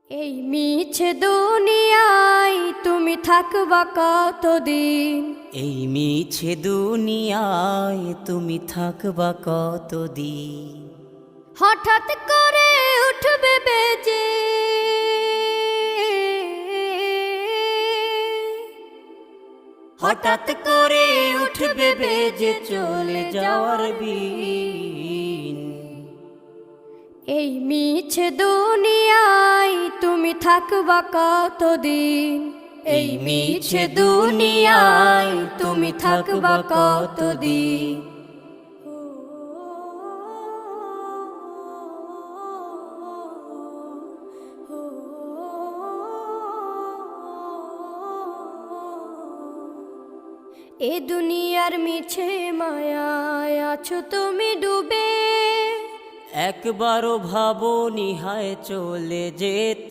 এই মিছে দুনিয়ায় তুমি থাকবা কতদিন? এই মিছে দুনিয়ায় তুমি থাকবা কতদিন? হঠাৎ করে উঠবে বেজে হঠাৎ করে উঠবে বেজে চলে যাওয়ার বিন। এই মিছে দুনিয়ায় তুমি থাকবা কতদিন? এই মিছে দুনিয়ায় তুমি থাকবা কতদিন? এ দুনিয়ার মিছে মায়ায় আছো তুমি ডুবে, একবারও ভাবো নিহায় চলে যেতে।